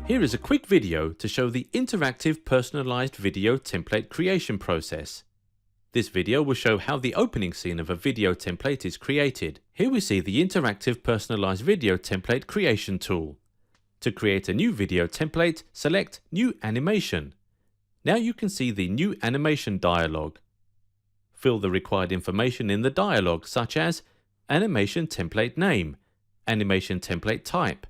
Here is a quick video to show the interactive personalized video template creation process. This video will show how the opening scene of a video template is created. Here we see the interactive personalized video template creation tool. To create a new video template, select New Animation. Now you can see the New Animation dialog. Fill the required information in the dialog, such as Animation Template Name, Animation Template Type,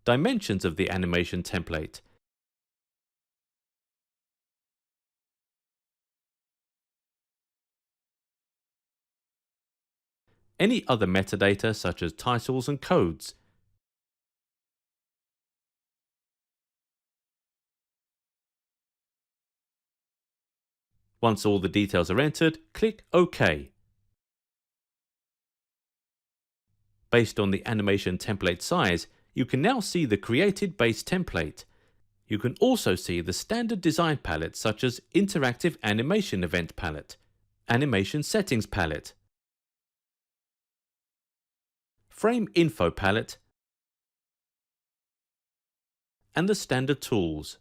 dimensions of the animation template, any other metadata such as titles and codes. Once all the details are entered, click OK. Based on the animation template size, you can now see the created base template. You can also see the standard design palette such as Interactive Animation Event Palette, Animation Settings Palette, Frame Info Palette, and the standard tools.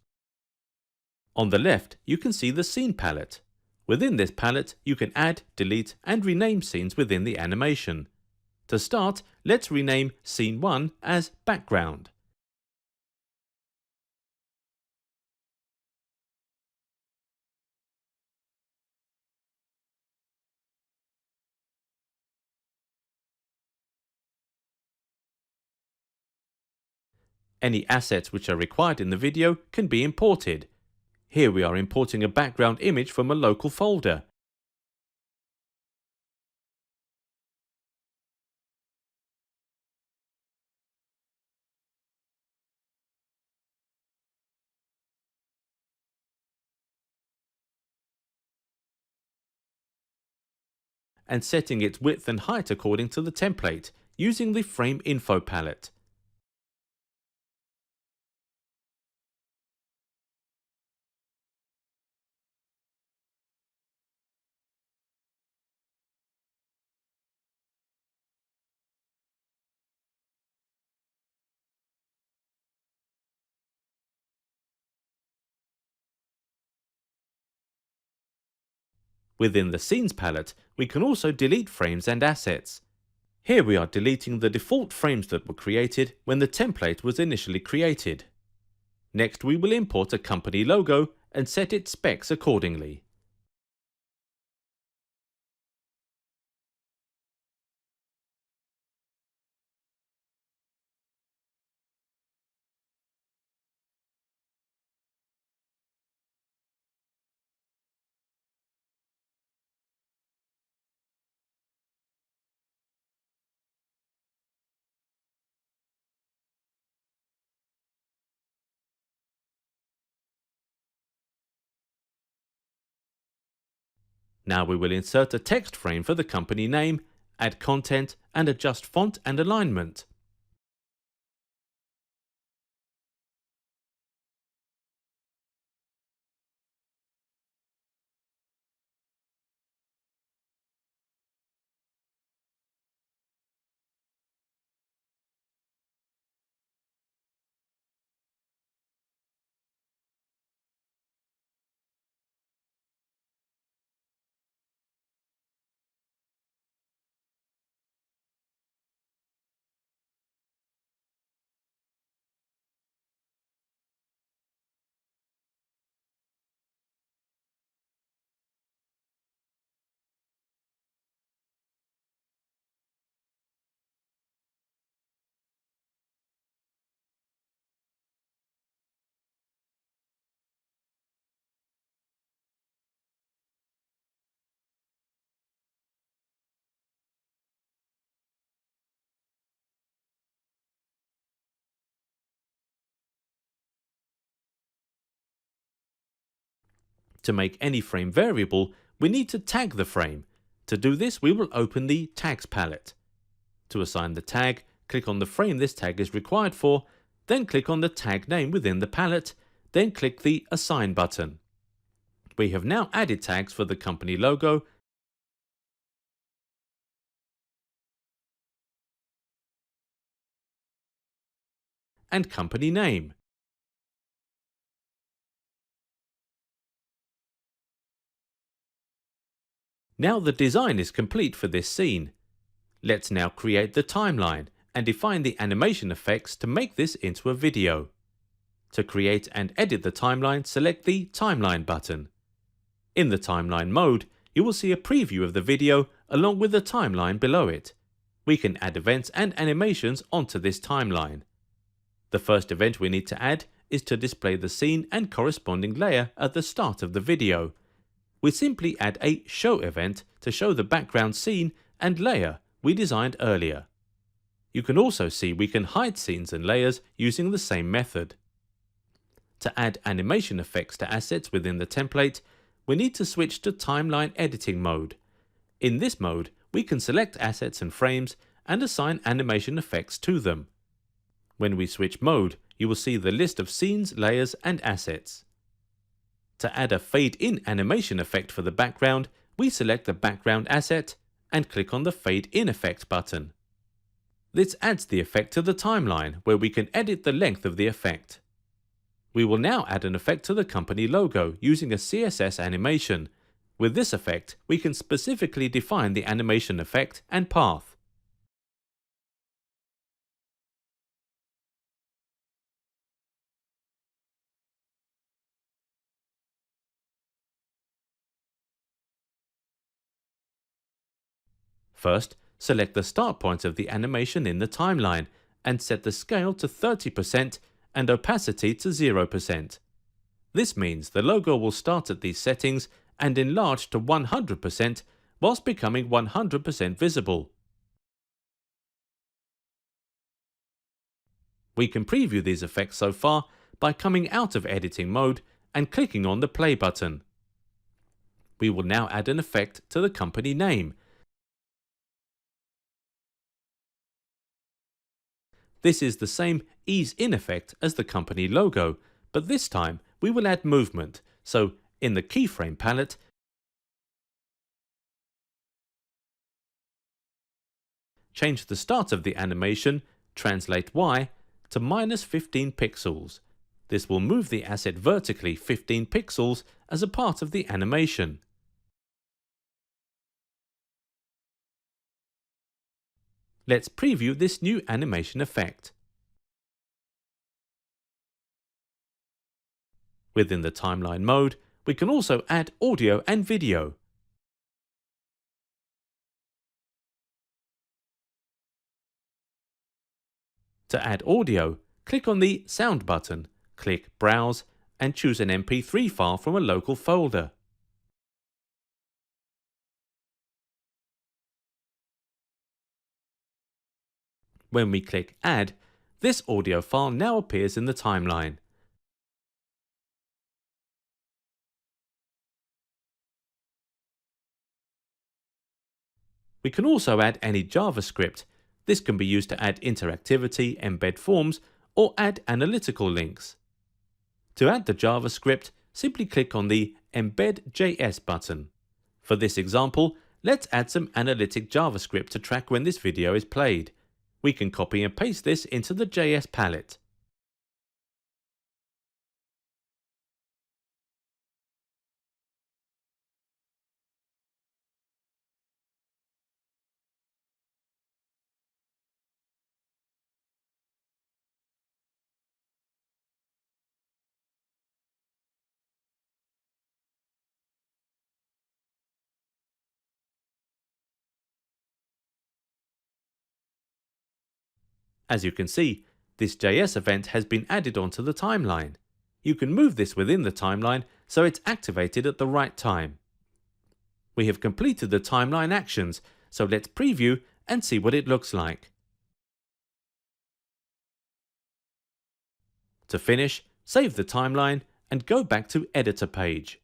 On the left, you can see the Scene palette. Within this palette, you can add, delete, and rename scenes within the animation. To start, let's rename Scene 1 as Background. Any assets which are required in the video can be imported. Here we are importing a background image from a local folder. And setting its width and height according to the template, using the Frame Info palette. Within the Scenes palette, we can also delete frames and assets. Here we are deleting the default frames that were created when the template was initially created. Next, we will import a company logo and set its specs accordingly. Now we will insert a text frame for the company name, add content, and adjust font and alignment. To make any frame variable, we need to tag the frame. To do this, we will open the Tags palette. To assign the tag, click on the frame this tag is required for, then click on the tag name within the palette, then click the Assign button. We have now added tags for the company logo, and company name. Now the design is complete for this scene. Let's now create the timeline and define the animation effects to make this into a video. To create and edit the timeline, select the Timeline button. In the timeline mode, you will see a preview of the video along with the timeline below it. We can add events and animations onto this timeline. The first event we need to add is to display the scene and corresponding layer at the start of the video. We simply add a Show event to show the background scene and layer we designed earlier. You can also see we can hide scenes and layers using the same method. To add animation effects to assets within the template, we need to switch to Timeline Editing mode. In this mode, we can select assets and frames and assign animation effects to them. When we switch mode, you will see the list of scenes, layers, and assets. To add a fade-in animation effect for the background, we select the background asset and click on the Fade In Effect button. This adds the effect to the timeline where we can edit the length of the effect. We will now add an effect to the company logo using a CSS animation. With this effect, we can specifically define the animation effect and path. First, select the start point of the animation in the timeline and set the scale to 30% and opacity to 0%. This means the logo will start at these settings and enlarge to 100% whilst becoming 100% visible. We can preview these effects so far by coming out of editing mode and clicking on the play button. We will now add an effect to the company name. This is the same ease in effect as the company logo, but this time we will add movement. So in the keyframe palette, change the start of the animation, translate Y, to -15 pixels. This will move the asset vertically 15 pixels as a part of the animation. Let's preview this new animation effect. Within the timeline mode, we can also add audio and video. To add audio, click on the Sound button, click Browse, and choose an MP3 file from a local folder. When we click Add, this audio file now appears in the timeline. We can also add any JavaScript. This can be used to add interactivity, embed forms, or add analytical links. To add the JavaScript, simply click on the Embed JS button. For this example, let's add some analytic JavaScript to track when this video is played. We can copy and paste this into the JS palette. As you can see, this JS event has been added onto the timeline. You can move this within the timeline so it's activated at the right time. We have completed the timeline actions, so let's preview and see what it looks like. To finish, save the timeline and go back to Editor page.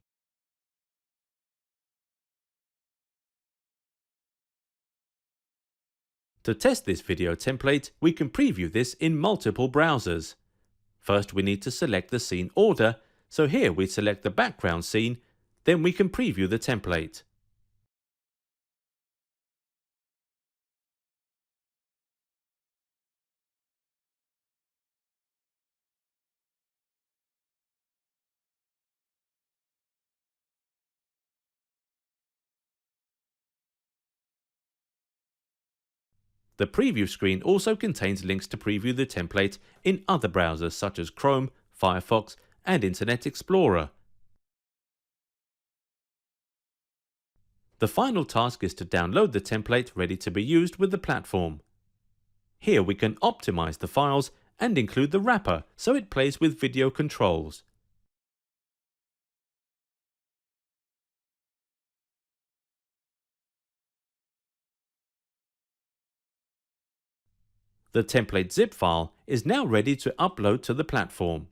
To test this video template, we can preview this in multiple browsers. First, we need to select the scene order, so here we select the background scene, then we can preview the template. The preview screen also contains links to preview the template in other browsers such as Chrome, Firefox, and Internet Explorer. The final task is to download the template ready to be used with the platform. Here we can optimize the files and include the wrapper so it plays with video controls. The template zip file is now ready to upload to the platform.